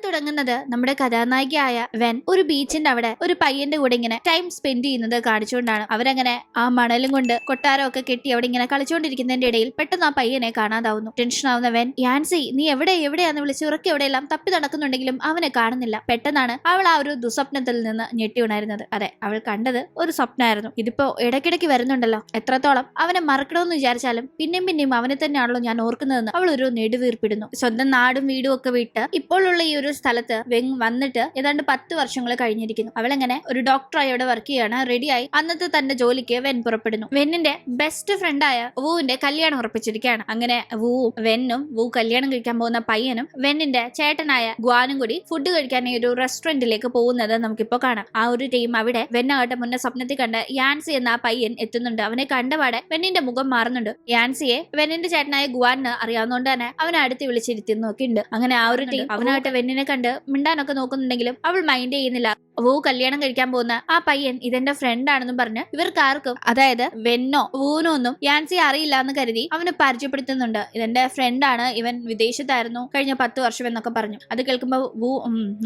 തുടങ്ങുന്നത് നമ്മുടെ കഥാനായികയായ വെൻ ഒരു ബീച്ചിന്റെ അവിടെ ഒരു പയ്യന്റെ കൂടെ ഇങ്ങനെ ടൈം സ്പെൻഡ് ചെയ്യുന്നത് കാണിച്ചുകൊണ്ടാണ്. അവരങ്ങനെ ആ മണലും കൊണ്ട് കൊട്ടാരമൊക്കെ കെട്ടി അവിടെ ഇങ്ങനെ കളിച്ചുകൊണ്ടിരിക്കുന്നതിന്റെ ഇടയിൽ പെട്ടെന്ന് ആ പയ്യനെ കാണാതാവുന്നു. ടെൻഷൻ ആവുന്ന വെൻ യാൻസി നീ എവിടെയാന്ന് വിളിച്ച് ഉറക്കി എവിടെയെല്ലാം തപ്പി നടക്കുന്നുണ്ടെങ്കിലും അവനെ കാണുന്നില്ല. പെട്ടെന്നാണ് അവൾ ആ ഒരു ദുസ്വപ്നത്തിൽ നിന്ന് ഞെട്ടി ഉണരുന്നത്. അതെ, അവൾ കണ്ടത് ഒരു സ്വപ്നമായിരുന്നു. ഇതിപ്പോ ഇടയ്ക്കിടയ്ക്ക് വരുന്നുണ്ടല്ലോ. എത്രത്തോളം അവനെ മറക്കണമെന്ന് വിചാരിച്ചാലും പിന്നെയും അവനെ തന്നെയാണല്ലോ ഞാൻ ഓർക്കുന്നതെന്ന് അവൾ ഒരു നെടുവീർപ്പിടുന്നു. സ്വന്തം നാടും വീടും ഒക്കെ വിട്ട് ഇപ്പോഴുള്ള ഈ ഒരു സ്ഥലത്ത് വെങ് വന്നിട്ട് ഏതാണ്ട് 10 വർഷങ്ങൾ കഴിഞ്ഞിരിക്കുന്നു. അവളെങ്ങനെ ഒരു ഡോക്ടറായി അവിടെ വർക്ക് ചെയ്യാണ്. റെഡിയായി അന്നത്തെ തന്റെ ജോലിക്ക് വെൻ പുറപ്പെടുന്നു. വെന്നിന്റെ ബെസ്റ്റ് ഫ്രണ്ടായ വൂവിന്റെ കല്യാണം ഉറപ്പിച്ചിരിക്കുകയാണ്. അങ്ങനെ വെന്നും വൂ കല്യാണം കഴിക്കാൻ പോകുന്ന പയ്യനും വെന്നിന്റെ ചേട്ടനായ ഗ്വാനും കൂടി ഫുഡ് കഴിക്കാൻ ഈ ഒരു റെസ്റ്റോറന്റിലേക്ക് പോകുന്നത് നമുക്കിപ്പോ കാണാം. ആ ഒരു ടീം അവിടെ വെന്നാകട്ടെ മുന്നേ സ്വപ്നത്തിൽ കണ്ട് യാൻസി എന്ന ആ പയ്യൻ എത്തുന്നുണ്ട്. അവനെ കണ്ടപാടെ വെന്നിന്റെ മുഖം മാറുന്നുണ്ട്. യാൻസിയെ വെന്നിന്റെ ചേട്ടനായ ഗ്വാന് അറിയാവുന്നതുകൊണ്ട് തന്നെ അവനെ അടുത്ത് വിളിച്ചിരുത്തുന്നൊക്കെ ഉണ്ട്. അങ്ങനെ ആ ഒരു ടീം അവനായിട്ട് വെന്നിനെ കണ്ട് മിണ്ടാനൊക്കെ നോക്കുന്നുണ്ടെങ്കിലും അവൾ മൈൻഡ് ചെയ്യുന്നില്ല. വൂ കല്യാണം കഴിക്കാൻ പോകുന്ന ആ പയ്യൻ ഇതെന്റെ ഫ്രണ്ട് ആണെന്നും പറഞ്ഞ് ഇവർക്കാർക്കും, അതായത് വെന്നോ വൂനോ ഒന്നും യാൻസി അറിയില്ല എന്ന് കരുതി അവനെ പരിചയപ്പെടുത്തുന്നുണ്ട്. ഇതെന്റെ ഫ്രണ്ടാണ്, ഇവൻ വിദേശത്തായിരുന്നു കഴിഞ്ഞ 10 വർഷം എന്നൊക്കെ പറഞ്ഞു. അത് കേൾക്കുമ്പോ വൂ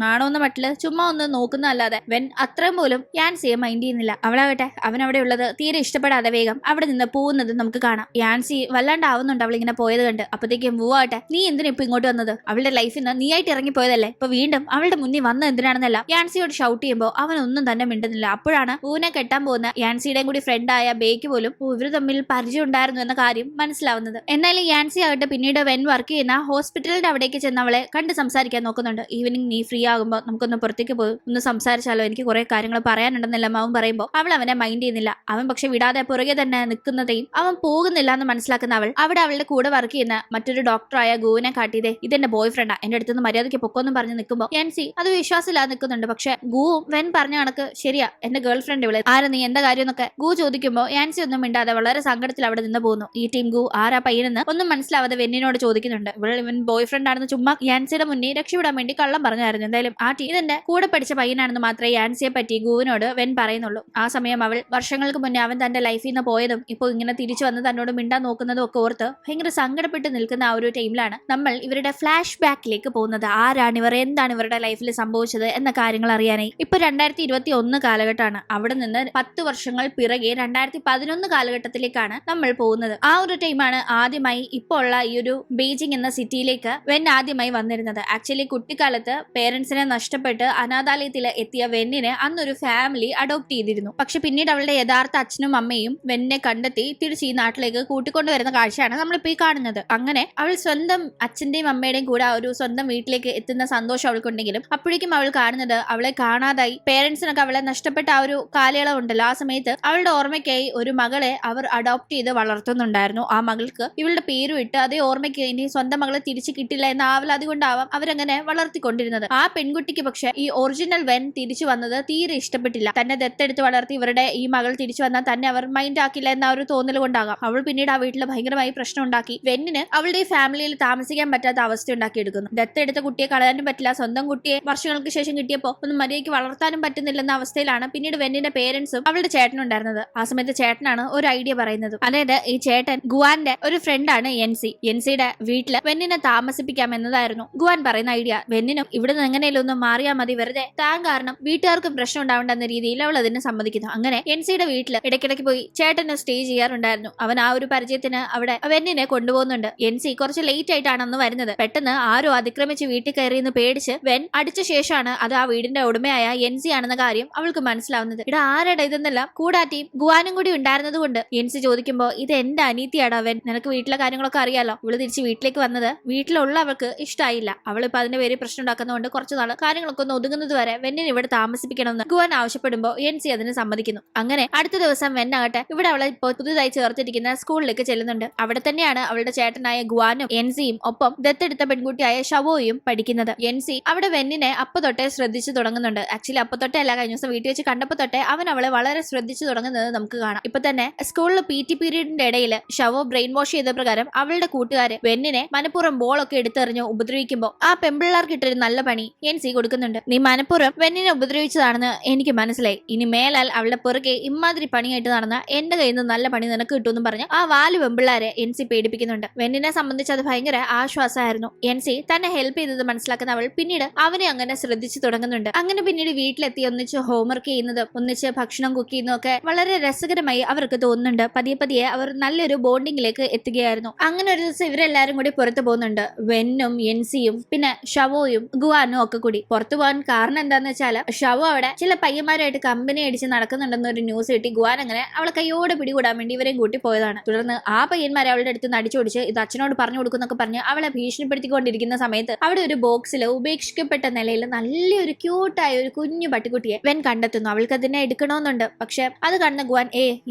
നാണോന്ന മട്ടില് ചുമ്മാ ഒന്ന് നോക്കുന്നതല്ലാതെ വെൻ അത്രയും പോലും യാൻസിയെ മൈൻഡ് ചെയ്യുന്നില്ല. അവളാകട്ടെ അവനവിടെ ഉള്ളത് തീരെ ഇഷ്ടപ്പെടാതെ വേഗം അവിടെ നിന്ന് പോകുന്നത് നമുക്ക് കാണാം. യാൻസി വല്ലാണ്ടാവുന്നുണ്ട് അവളിങ്ങനെ പോയത് കണ്ട്. അപ്പത്തേക്കും വൂ ആട്ടെ നീ എന്തിനാ ഇപ്പൊ ഇങ്ങോട്ട് വന്നത്? അവളുടെ ലൈഫിൽ നിന്ന് നീയായിട്ട് ഇറങ്ങിപ്പോയതല്ലേ, ഇപ്പൊ വീണ്ടും അവളുടെ മുന്നിൽ വന്നത് എന്തിനാണെന്നല്ല യാൻസിയോട് ഷൗട്ട് ചെയ്യുമ്പോൾ അവനൊന്നും തന്നെ മിണ്ടുന്നില്ല. അപ്പോഴാണ് ഊനെ കെട്ടാൻ പോകുന്ന യാൻസിയുടെയും കൂടി ഫ്രണ്ടായ ബേക്ക് പോലും ഇവര് തമ്മിൽ പരിചയം ഉണ്ടായിരുന്നു എന്ന കാര്യം മനസ്സിലാവുന്നത്. എന്നാലും യാൻസി ആകട്ടെ പിന്നീട് വെൻ വർക്ക് ചെയ്യുന്ന ഹോസ്പിറ്റലിന്റെ അവിടേക്ക് ചെന്ന് അവളെ കണ്ട് സംസാരിക്കാൻ നോക്കുന്നുണ്ട്. ഈവനിങ് നീ ഫ്രീ ആകുമ്പോൾ നമുക്കൊന്ന് പുറത്തേക്ക് പോയി ഒന്ന് സംസാരിച്ചാലോ, എനിക്ക് കുറെ കാര്യങ്ങൾ പറയാനുണ്ടെന്നെല്ലാം അവൻ പറയുമ്പോൾ അവൾ അവനെ മൈൻഡ് ചെയ്യുന്നില്ല. അവൻ പക്ഷെ വിടാതെ പുറകെ തന്നെ നിൽക്കുന്നതെയും അവൻ പോകുന്നില്ല എന്ന് മനസ്സിലാക്കുന്ന അവൾ അവിടെ അവളുടെ കൂടെ വർക്ക് ചെയ്യുന്ന മറ്റൊരു ഡോക്ടറായ ഗുവിനെ കാട്ടിയതേ ഇതെന്റെ ബോയ് ഫ്രണ്ടാ, എന്റെ അടുത്തുനിന്ന് മര്യാദയ്ക്ക് പൊക്കോന്നും പറഞ്ഞ് നിൽക്കുമ്പോൾ യാൻസി അത് വിശ്വാസമില്ലാതെ നിൽക്കുന്നുണ്ട്. പക്ഷെ ഗുവും വെൻ പറഞ്ഞ കണക്ക് ശരിയാ, എന്റെ ഗേൾ ഫ്രണ്ട് ഇവള്, ആരാ നീ, എന്താ കാര്യം എന്നൊക്കെ ഗു ചോദിക്കുമ്പോൾ യാൻസി ഒന്നും മിണ്ടാതെ വളരെ സങ്കടത്തിൽ അവിടെ നിന്ന് പോകുന്നു. ഈ ടീം ഗു ആരാ പയ്യനെന്ന് ഒന്നും മനസ്സിലാവാതെ വെന്നിനോട് ചോദിക്കുന്നുണ്ട്. ഇവൻ ബോയ് ഫ്രണ്ട് ആണെന്ന് ചുമ്മാ യാൻസിയുടെ മുന്നിൽ രക്ഷപ്പെടാൻ വേണ്ടി കള്ളം പറഞ്ഞായിരുന്നു. എന്തായാലും ആ ടീം ഇതെന്റെ കൂടെ പഠിച്ച പയ്യനാണെന്ന് മാത്രമേ യാൻസിയെ പറ്റി ഗുവിനോട് വെൻ പറയുന്നുള്ളൂ. ആ സമയം അവൾ വർഷങ്ങൾക്ക് മുന്നേ അവൻ തന്റെ ലൈഫിൽ നിന്ന് പോയതും ഇപ്പോൾ ഇങ്ങനെ തിരിച്ചു വന്ന് തന്നോട് മിണ്ടാൻ നോക്കുന്നതും ഒക്കെ ഓർത്ത് ഭയങ്കര സങ്കടപ്പെട്ട് നിൽക്കുന്ന ആ ഒരു ടൈമിലാണ് നമ്മൾ ഇവരുടെ ഫ്ലാഷ് ബാക്കിലേക്ക് പോകുന്നത്. ആരാണ് ഇവർ, എന്താണ് ഇവരുടെ ലൈഫിൽ സംഭവിച്ചത് എന്ന കാര്യങ്ങൾ അറിയാനായി. ഇപ്പൊ 2021 കാലഘട്ടമാണ്. അവിടെ നിന്ന് 10 വർഷങ്ങൾ പിറകെ 2011 കാലഘട്ടത്തിലേക്കാണ് നമ്മൾ പോകുന്നത്. ആ ഒരു ടൈമാണ് ആദ്യമായി ഇപ്പോൾ ഉള്ള ഈ ഒരു ബീജിംഗ് എന്ന സിറ്റിയിലേക്ക് വെൻ ആദ്യമായി വന്നിരുന്നത്. ആക്ച്വലി കുട്ടിക്കാലത്ത് പേരൻസിനെ നഷ്ടപ്പെട്ട് അനാഥാലയത്തിൽ എത്തിയ വെന്നിനെ അന്നൊരു ഫാമിലി അഡോപ്റ്റ് ചെയ്തിരുന്നു. പക്ഷെ പിന്നീട് അവളുടെ യഥാർത്ഥ അച്ഛനും അമ്മയും വെന്നിനെ കണ്ടെത്തി തിരിച്ച് ഈ നാട്ടിലേക്ക് കൂട്ടിക്കൊണ്ടുവരുന്ന കാഴ്ചയാണ് നമ്മളിപ്പോ ഈ കാണുന്നത്. അങ്ങനെ അവൾ സ്വന്തം അച്ഛന്റെയും അമ്മയുടെയും കൂടെ ആ ഒരു സ്വന്തം വീട്ടിലേക്ക് എത്തുന്ന സന്തോഷം അവൾക്കുണ്ടെങ്കിലും അപ്പോഴേക്കും അവൾ കാണുന്നത് അവളെ കാണാതായി പേരൻസിനൊക്കെ അവളെ നഷ്ടപ്പെട്ട ആ ഒരു കാലയളവ് ഉണ്ടല്ലോ. ആ സമയത്ത് അവളുടെ ഓർമ്മയ്ക്കായി ഒരു മകളെ അവർ അഡോപ്റ്റ് ചെയ്ത് വളർത്തുന്നുണ്ടായിരുന്നു. ആ മകൾക്ക് ഇവളുടെ പേരും ഇട്ട് അതേ ഓർമ്മയ്ക്ക് ഇനി സ്വന്തം മകളെ തിരിച്ചു കിട്ടില്ല എന്ന ആവലാതി കൊണ്ടാവാം അവരങ്ങനെ വളർത്തിക്കൊണ്ടിരുന്നത്. ആ പെൺകുട്ടിക്ക് പക്ഷെ ഈ ഒറിജിനൽ വെൻ തിരിച്ചു വന്നത് തീരെ ഇഷ്ടപ്പെട്ടില്ല. തന്നെ ദത്തെടുത്ത് വളർത്തി ഇവരുടെ ഈ മകൾ തിരിച്ചു വന്നാൽ തന്നെ അവർ മൈൻഡ് ആക്കില്ല എന്ന ഒരു തോന്നൽ കൊണ്ടാകാം അവൾ പിന്നീട് ആ വീട്ടിൽ ഭയങ്കരമായി പ്രശ്നം ഉണ്ടാക്കി വെന്നിന് അവളുടെ ഈ ഫാമിലിയിൽ താമസിക്കാൻ പറ്റാത്ത അവസ്ഥ ഉണ്ടാക്കിയെടുക്കുന്നു. ദത്തെടുത്ത കുട്ടിയെ കളയാനും പറ്റില്ല, സ്വന്തം കുട്ടിയെ വർഷങ്ങൾക്ക് ശേഷം കിട്ടിയപ്പോൾ ഒന്ന് മര്യാദയ്ക്ക് വളർത്താനും പറ്റുന്നില്ലെന്ന അവസ്ഥയിലാണ് പിന്നീട് വെന്നിന്റെ പേരൻസും അവളുടെ ചേട്ടനും ഉണ്ടായിരുന്നത്. ആ സമയത്ത് ചേട്ടനാണ് ഒരു ഐഡിയ പറയുന്നത്. അതായത് ഈ ചേട്ടൻ ഗുവാന്റെ ഒരു ഫ്രണ്ടാണ് എൻസിയുടെ വീട്ടില് വെന്നിനെ താമസിപ്പിക്കാം എന്നതായിരുന്നു ഗുവാൻ പറയുന്ന ഐഡിയ. വെന്നിനും ഇവിടുന്ന് എങ്ങനെയും ഒന്ന് മാറിയാൽ മതി, വെറുതെ താൻ കാരണം വീട്ടുകാർക്കും പ്രശ്നം ഉണ്ടാവേണ്ടെന്ന രീതിയിൽ അവൾ അതിന് സമ്മതിക്കുന്നു. അങ്ങനെ എൻസിയുടെ വീട്ടില് ഇടയ്ക്കിടയ്ക്ക് പോയി ചേട്ടന് സ്റ്റേ ചെയ്യാറുണ്ടായിരുന്നു. അവൻ ആ ഒരു പരിചയത്തിന് അവിടെ വെന്നിനെ കൊണ്ടുപോകുന്നുണ്ട്. എൻസി കുറച്ച് ലേറ്റ് ആയിട്ടാണ് അന്ന് വരുന്നത്. പെട്ടെന്ന് ആരോ അതിക്രമിച്ച് വീട്ടിൽ കയറിയെന്ന് പേടിച്ച് വെൻ അടിച്ച ശേഷമാണ് അത് ആ വീടിന്റെ ഉടമയായ എൻസി ആണെന്ന കാര്യം അവൾക്ക് മനസ്സിലാവുന്നത്. ഇവിടെ ആരുടെ ഇതെന്നെല്ലാം കൂടാറ്റിയും ഗുവാനും കൂടി ഉണ്ടായിരുന്നത് കൊണ്ട് എൻസി ചോദിക്കുമ്പോ ഇത് എന്റെ അനീതിയാടാ വെൻ, നിനക്ക് വീട്ടിലെ കാര്യങ്ങളൊക്കെ അറിയാലോ. ഇവള് തിരിച്ച് വീട്ടിലേക്ക് വന്നത് വീട്ടിലുള്ളവർക്ക് ഇഷ്ടമായില്ല. അവളിപ്പോ അതിന്റെ പേര് പ്രശ്നം ഉണ്ടാക്കുന്നതുകൊണ്ട് കുറച്ചു നാൾ കാര്യങ്ങളൊക്കെ ഒന്ന് ഒതുങ്ങുന്നത് വരെ വെന്നിന് ഇവിടെ താമസിപ്പിക്കണമെന്ന് ഗുവാൻ ആവശ്യപ്പെടുമ്പോൾ എൻസി അതിന് സമ്മതിക്കുന്നു. അങ്ങനെ അടുത്ത ദിവസം വെന്നാകട്ടെ ഇവിടെ അവളെ ഇപ്പോൾ പുതുതായി ചേർത്തിരിക്കുന്ന സ്കൂളിലേക്ക് ചെല്ലുന്നുണ്ട്. അവിടെ തന്നെയാണ് അവളുടെ ചേട്ടനായ ഗുവാനും എൻസിയും ഒപ്പം ദത്തെടുത്ത പെൺകുട്ടിയായ ഷവോയും പഠിക്കുന്നത്. എൻസി അവിടെ വെന്നിനെ അപ്പൊ തൊട്ടേ ശ്രദ്ധിച്ചു തുടങ്ങുന്നുണ്ട്. ആക്ച്വലി അപ്പൊ തൊട്ടേ അല്ല, കഴിഞ്ഞ ദിവസം വീട്ടിൽ വെച്ച് കണ്ടപ്പോ തൊട്ടേ അവൻ അവളെ വളരെ ശ്രദ്ധിച്ചു തുടങ്ങുന്നത് നമുക്ക് കാണാം. ഇപ്പൊ തന്നെ സ്കൂളിൽ PT പീരീഡിന്റെ ഇടയിൽ ഷവോ ബ്രെയിൻ വാഷ് ചെയ്ത പ്രകാരം അവളുടെ കൂട്ടുകാര് വെന്നിനെ മനപ്പുറം ബോളൊക്കെ എടുത്തെറിഞ്ഞ് ഉപദ്രവിക്കുമ്പോ ആ പെമ്പിള്ളാർക്ക് ഇട്ടൊരു നല്ല പണി എൻസി കൊടുക്കുന്നുണ്ട്. നീ മനപ്പുറം വെന്നിനെ ഉപദ്രവിച്ചതാണെന്ന് എനിക്ക് മനസ്സിലായി, ഇനി മേലാൽ അവളുടെ പുറകെ ഇമാതിരി പണിയായിട്ട് നടന്ന എന്റെ കയ്യിൽ നിന്ന് നല്ല പണി നിനക്ക് കിട്ടുമെന്നും പറഞ്ഞ് ആ 4 പെമ്പിള്ളാരെ എൻസി പേടിപ്പിക്കുന്നുണ്ട്. വെന്നിനെ സംബന്ധിച്ച് അത് ഭയങ്കര ആശ്വാസമായിരുന്നു. എൻസി തന്നെ ഹെൽപ്പ് ചെയ്തത് മനസ്സിലാക്കുന്ന അവൾ പിന്നീട് അവനെ അങ്ങനെ ശ്രദ്ധിച്ചു തുടങ്ങുന്നുണ്ട്. അങ്ങനെ പിന്നീട് വീട്ടിലെത്തി ഒന്നിച്ച് ഹോംവർക്ക് ചെയ്യുന്നതും ഒന്നിച്ച് ഭക്ഷണം കുക്ക് ചെയ്യുന്നതും ഒക്കെ വളരെ രസകരമായി അവർക്ക് തോന്നുന്നുണ്ട്. പതിയെ പതിയെ അവർ നല്ലൊരു ബോണ്ടിങ്ങിലേക്ക് എത്തുകയായിരുന്നു. അങ്ങനെ ഒരു ദിവസം ഇവരെല്ലാരും കൂടി പുറത്തു പോകുന്നുണ്ട്. വെന്നും എൻസിയും പിന്നെ ഷവോയും ഗുവാനും ഒക്കെ കൂടി പുറത്തു പോകാൻ കാരണം എന്താന്ന് വെച്ചാൽ ഷവോ അവിടെ ചില പയ്യന്മാരായിട്ട് കമ്പനി അടിച്ച് നടക്കുന്നുണ്ടെന്ന് ഒരു ന്യൂസ് കിട്ടി. ഗുവാൻ അങ്ങനെ അവളെ കൈയോടെ പിടികൂടാൻ വേണ്ടി ഇവരെയും കൂട്ടി പോയതാണ്. തുടർന്ന് ആ പയ്യന്മാരെ അവളുടെ അടുത്ത് നടിച്ചോടിച്ച് ഇത് അച്ഛനോട് പറഞ്ഞു കൊടുക്കുന്നൊക്കെ പറഞ്ഞ് അവളെ ഭീഷണിപ്പെടുത്തിക്കൊണ്ടിരിക്കുന്ന സമയത്ത് അവിടെ ഒരു ബോക്സിൽ ഉപേക്ഷിക്കപ്പെട്ട നിലയിൽ നല്ലൊരു ക്യൂട്ടായ ഒരു കുഞ്ഞു പട്ടിക്കുട്ടിയെ വെൻ കണ്ടെത്തുന്നു. അവൾക്ക് അതിനെ എടുക്കണമെന്നുണ്ട്. പക്ഷെ അത് കണ്ട ഗുവാൻ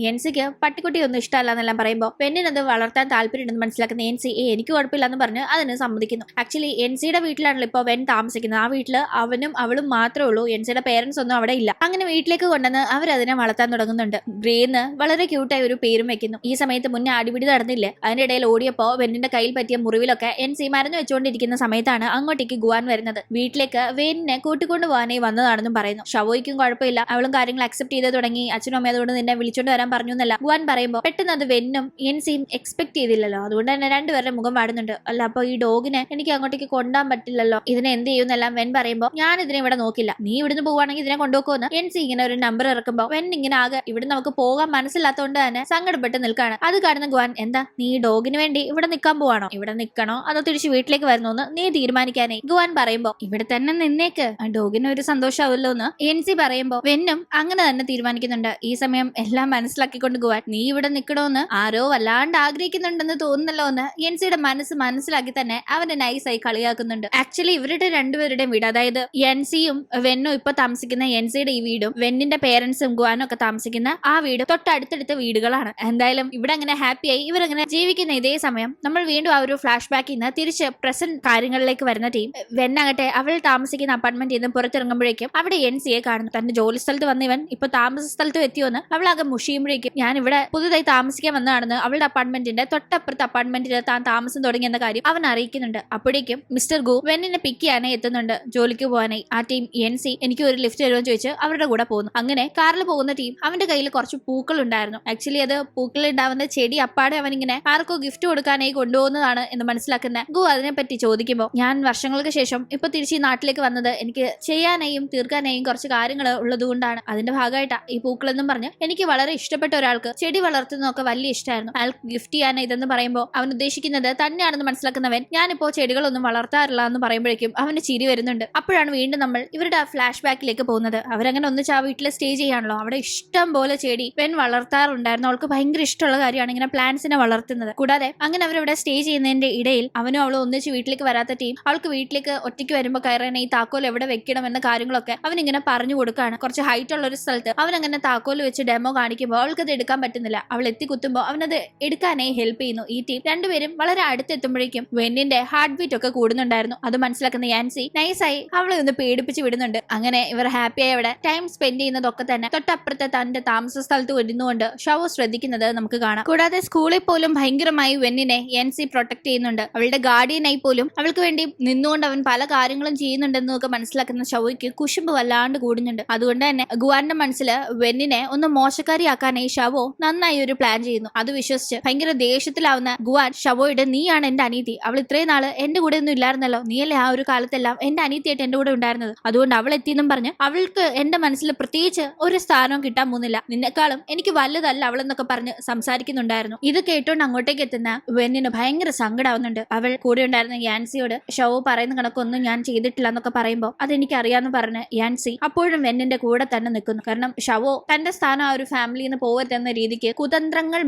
എൻസിക്ക് പട്ടിക്കുട്ടിയെ ഒന്നും ഇഷ്ടമല്ല എന്നെല്ലാം പറയുമ്പോൾ വെന്നിനത് വളർത്താൻ താല്പര്യമുണ്ടെന്ന് മനസ്സിലാക്കുന്ന എൻസി എനിക്ക് കുഴപ്പമില്ല എന്ന് പറഞ്ഞ് അതിന് സമ്മതിക്കുന്നു. ആക്ച്വലി എൻസിയുടെ വീട്ടിലാണല്ലോ ഇപ്പൊ വെൻ താമസിക്കുന്നത്. ആ വീട്ടില് അവനും അവളും മാത്രമേ ഉള്ളൂ. എൻസിയുടെ പേരൻസ് ഒന്നും അവിടെ ഇല്ല. അങ്ങനെ വീട്ടിലേക്ക് കൊണ്ടുവന്ന് അവരതിനെ വളർത്താൻ തുടങ്ങുന്നുണ്ട്. ബ്രേന്ന് വളരെ ക്യൂട്ടായ ഒരു പേരും വെക്കുന്നു. ഈ സമയത്ത് മുന്നേ അടിപിടി നടന്നില്ലേ, അതിന്റെ ഇടയിൽ ഓടിയപ്പോ വെന്നിന്റെ കയ്യിൽ പറ്റിയ മുറിവിലൊക്കെ എൻസി മരുന്ന് വെച്ചുകൊണ്ടിരിക്കുന്ന സമയത്താണ് അങ്ങോട്ടേക്ക് ഗുവാൻ വരുന്നത്. വീട്ടിലേക്ക് വെന്നിനെ കൂട്ടിക്കൊണ്ടു പോകാനായി വന്നതാണെന്നും പറയുന്നു. ഷവോയ്ക്കും കുഴപ്പമില്ല, അവളും കാര്യങ്ങൾ അക്സെപ്റ്റ് ചെയ്ത് തുടങ്ങി. അച്ഛനും അമ്മയും അതുകൊണ്ട് നിന്നെ വിളിച്ചോണ്ട് വരാൻ പറഞ്ഞു എന്നല്ല ഗുവാൻ പറയുമ്പോൾ പെട്ടെന്ന് അത് വെന്നും എൻസിയും എക്സ്പെക്ട് ചെയ്തില്ലല്ലോ. അതുകൊണ്ട് തന്നെ രണ്ടുപേരുടെ മുഖം വാടുന്നുണ്ട്. അല്ല അപ്പൊ ഈ ഡോഗിനെ എനിക്ക് അങ്ങോട്ടേക്ക് കൊണ്ടാൻ പറ്റില്ലല്ലോ, ഇതിനെ എന്ത് ചെയ്യുന്നെല്ലാം വെൻ പറയുമ്പോൾ ഞാൻ ഇതിനെ ഇവിടെ നോക്കില്ല, നീ ഇവിടുന്ന് പോവാണെങ്കിൽ ഇതിനെ കൊണ്ടുപോകുമെന്ന് എൻസി ഇങ്ങനെ ഒരു നമ്പർ ഇറക്കുമ്പോൾ വെൻ ഇങ്ങനെ ആകെ ഇവിടെ നമുക്ക് പോകാൻ മനസ്സിലാത്തതുകൊണ്ട് തന്നെ സങ്കടപ്പെട്ട് നിൽക്കാണ്. അത് കാണുന്ന ഗുവാൻ എന്താ നീ ഈ ഡോഗിന് വേണ്ടി ഇവിടെ നിൽക്കാൻ പോവാണോ, ഇവിടെ നിൽക്കണോ അതോ തിരിച്ച് വീട്ടിലേക്ക് വരുന്നോന്ന് നീ തീരുമാനിക്കാനായി ഗുവാൻ പറയുമ്പോ ഇവിടെ തന്നെ നിന്നേക്ക്, ആ ഡോഗിന് ഒരു സന്തോഷമാവല്ലോ എന്ന് എൻസി പറയുമ്പോ വെന്നും അങ്ങനെ തന്നെ തീരുമാനിക്കുന്നുണ്ട്. ഈ സമയം എല്ലാം മനസ്സിലാക്കിക്കൊണ്ട് ഗുവാൻ നീ ഇവിടെ നിൽക്കണോന്ന് ആരോ വല്ലാണ്ട് ആഗ്രഹിക്കുന്നുണ്ടെന്ന് തോന്നുന്നല്ലോ എന്ന് എൻസിയുടെ മനസ്സിലാക്കി തന്നെ അവന്റെ നൈസായി കളിയാക്കുന്നുണ്ട്. ആക്ച്വലി ഇവരുടെ രണ്ടുപേരുടെയും വീട്, അതായത് എൻസിയും വെന്നും ഇപ്പൊ താമസിക്കുന്ന എൻസിയുടെ ഈ വീടും വെന്നിന്റെ പേരൻസും ഗുവാനും ഒക്കെ താമസിക്കുന്ന ആ വീടും തൊട്ടടുത്തടുത്ത വീടുകളാണ്. എന്തായാലും ഇവിടെ അങ്ങനെ ഹാപ്പിയായി ഇവരങ്ങനെ ജീവിക്കുന്ന ഇതേ സമയം നമ്മൾ വീണ്ടും ആ ഒരു ഫ്ലാഷ് ബാക്കിൽ നിന്ന് തിരിച്ച് പ്രസന്റ് കാര്യങ്ങളിലേക്ക് വരുന്ന ടീം. വെന്നാകട്ടെ അവൾ താമസിക്കുന്ന അപ്പാർട്ട്മെന്റിൽ നിന്ന് പുറത്തിറങ്ങുമ്പോഴേക്കും അവിടെ എൻസിയെ കാണുന്നു. തന്റെ ജോലി സ്ഥലത്ത് വന്ന് ഇവൻ ഇപ്പൊ താമസ സ്ഥലത്ത് എത്തിയോന്ന് അവൾ ആകെ മുഷിയുമ്പോഴേക്കും ഞാൻ ഇവിടെ പുതുതായി താമസിക്കാൻ വന്നതാണെന്ന് അവളുടെ അപ്പാർട്ട്മെന്റിന്റെ തൊട്ടപ്പുറത്തെ അപ്പാർട്ട്മെന്റിൽ താൻ താമസം തുടങ്ങിയെന്ന കാര്യം അവൻ അറിയിക്കുന്നുണ്ട്. അപ്പോഴേക്കും മിസ്റ്റർ ഗു വെന്നിനെ പിക്ക് ചെയ്യാനായി എത്തുന്നുണ്ട് ജോലിക്ക് പോകാനായി. ആ ടീം എൻസി എനിക്ക് ഒരു ലിഫ്റ്റ് തരുമെന്ന് ചോദിച്ച് അവരുടെ കൂടെ പോകുന്നു. അങ്ങനെ കാറിൽ പോകുന്ന ടീം അവന്റെ കയ്യിൽ കുറച്ച് പൂക്കൾ ഉണ്ടായിരുന്നു. ആക്ച്വലി അത് പൂക്കൾ ഉണ്ടാവുന്ന ചെടി അപ്പാടെ അവൻ ഇങ്ങനെ ആർക്കോ ഗിഫ്റ്റ് കൊടുക്കാനായി കൊണ്ടുപോകുന്നതാണ് എന്ന് മനസ്സിലാക്കുന്ന ഗു അതിനെപ്പറ്റി ചോദിക്കുമ്പോൾ ഞാൻ വർഷങ്ങൾക്ക് ശേഷം ഇപ്പൊ തിരിച്ച് ഈ നാട്ടിലേക്ക് വന്നത് എനിക്ക് ചെയ്യാനായും തീർക്കാനായും കുറച്ച് കാര്യങ്ങൾ ഉള്ളതുകൊണ്ടാണ്, അതിന്റെ ഭാഗമായിട്ടാണ് ഈ പൂക്കളെന്നും പറഞ്ഞ് എനിക്ക് വളരെ ഇഷ്ടപ്പെട്ട ഒരാൾക്ക് ചെടി വളർത്തുന്നതൊക്കെ വലിയ ഇഷ്ടമായിരുന്നു, അയാൾക്ക് ഗിഫ്റ്റ് ചെയ്യാനായി ഇതെന്ന് പറയുമ്പോൾ അവൻ ഉദ്ദേശിക്കുന്നത് തന്നെയാണെന്ന് മനസ്സിലാക്കുന്നവൻ ഞാനിപ്പോ ചെടികളൊന്നും വളർത്താറില്ല എന്ന് പറയുമ്പോഴേക്കും അവന് ചിരി വരുന്നുണ്ട്. അപ്പോഴാണ് വീണ്ടും നമ്മൾ ഇവരുടെ ഫ്ലാഷ് ബാക്കിലേക്ക് പോകുന്നത്. അവരങ്ങനെ ഒന്നിച്ച് ആ വീട്ടിൽ സ്റ്റേ ചെയ്യാണല്ലോ. അവിടെ ഇഷ്ടം പോലെ ചെടി പെൺ വളർത്താറുണ്ടായിരുന്നു. അവൾക്ക് ഭയങ്കര ഇഷ്ടമുള്ള കാര്യമാണ് ഇങ്ങനെ പ്ലാന്റ്സിനെ വളർത്തുന്നത്. കൂടാതെ അങ്ങനെ അവരവിടെ സ്റ്റേ ചെയ്യുന്നതിന്റെ ഇടയിൽ അവനും അവളും ഒന്നിച്ച് വീട്ടിലേക്ക് വരാത്ത ടീം അവൾക്ക് വീട്ടിലേക്ക് ഒറ്റയ്ക്ക് വരുമ്പോൾ കയറാൻ ഈ താക്കോൽ എവിടെ വെക്കണം എന്ന കാര്യങ്ങളൊക്കെ അവൻ ഇങ്ങനെ പറഞ്ഞു കൊടുക്കുകയാണ്. കുറച്ച് ഹൈറ്റ് ഉള്ള ഒരു സ്ഥലത്ത് അവൻ അങ്ങനെ താക്കോൽ വെച്ച് ഡെമോ കാണിക്കുമ്പോൾ അവൾക്ക് അത് എടുക്കാൻ പറ്റുന്നില്ല. അവൾ എത്തിക്കുത്തുമ്പോൾ അവനത് എടുക്കാനായി ഹെൽപ്പ് ചെയ്യുന്നു. ഈ ടീം രണ്ടുപേരും വളരെ അടുത്തെത്തുമ്പോഴേക്കും വെന്നിന്റെ ഹാർട്ട് ബീറ്റ് ഒക്കെ കൂടുന്നുണ്ടായിരുന്നു. അത് മനസ്സിലാക്കുന്ന യാൻസി നൈസായി അവളെ ഒന്ന് പേടിപ്പിച്ച് വിടുന്നുണ്ട്. അങ്ങനെ ഇവർ ഹാപ്പിയായി അവിടെ ടൈം സ്പെൻഡ് ചെയ്യുന്നതൊക്കെ തന്നെ തൊട്ടപ്പുറത്തെ തന്റെ താമസ സ്ഥലത്ത് വരുന്നുകൊണ്ട് ഷവോ ശ്രദ്ധിക്കുന്നത് നമുക്ക് കാണാം. കൂടാതെ സ്കൂളിൽ പോലും ഭയങ്കരമായി വെന്നിനെ യാൻസി പ്രൊട്ടക്ട് ചെയ്യുന്നുണ്ട്. അവളുടെ ഗാർഡിയനായി പോലും അവൾക്ക് വേണ്ടി നിന്നുകൊണ്ട് അവൻ പല കാര്യങ്ങളും ചെയ്യുന്നുണ്ടെന്നൊക്കെ മനസ്സിലാക്കുന്ന ഷവോയ്ക്ക് കുശുമ്പ് വല്ലാണ്ട് കൂടുന്നുണ്ട്. അതുകൊണ്ട് തന്നെ ഗുവാന്റെ മനസ്സിൽ വെന്നിനെ ഒന്ന് മോശക്കാരിയാക്കാനായി ഷവോ നന്നായി ഒരു പ്ലാൻ ചെയ്യുന്നു. അത് വിശ്വസിച്ച് ഭയങ്കര ദേഷ്യത്തിലാവുന്ന ഗുവാൻ ഷവോയുടെ നീയാണ് എന്റെ അനീതി, അവൾ ഇത്രയും നാള് എന്റെ കൂടെ ഒന്നും ഇല്ലായിരുന്നല്ലോ, നീയല്ലേ ആ ഒരു കാലത്തെല്ലാം എന്റെ അനീതിയായിട്ട് എന്റെ കൂടെ ഉണ്ടായിരുന്നത്, അതുകൊണ്ട് അവൾ എത്തിയെന്നും പറഞ്ഞ് അവൾക്ക് എന്റെ മനസ്സിൽ പ്രത്യേകിച്ച് ഒരു സ്ഥാനവും കിട്ടാൻ പോകുന്നില്ല, നിന്നെക്കാളും എനിക്ക് വലുതല്ല അവളെന്നൊക്കെ പറഞ്ഞ് സംസാരിക്കുന്നുണ്ടായിരുന്നു. ഇത് കേട്ടോണ്ട് അങ്ങോട്ടേക്ക് എത്തുന്ന വെന്നിന് ഭയങ്കര സങ്കടാവുന്നുണ്ട്. അവൾ കൂടെ ഉണ്ടായിരുന്ന യാൻസിയോട് ഷവോ പറയുന്ന കണക്കൊന്നും ഞാൻ ചെയ്തിട്ടില്ല എന്നൊക്കെ പറയുമ്പോൾ അതെനിക്ക് അറിയാന്ന് പറഞ്ഞ് യാൻസി അപ്പോഴും വെന്നിന്റെ കൂടെ തന്നെ നിൽക്കുന്നു. കാരണം ഷവോ തന്റെ സ്ഥാനം ആ ഒരു ഫാമിലിയിൽ നിന്ന് പോകരുതെന്ന രീതിക്ക് കുതന്ത്രങ്ങൾ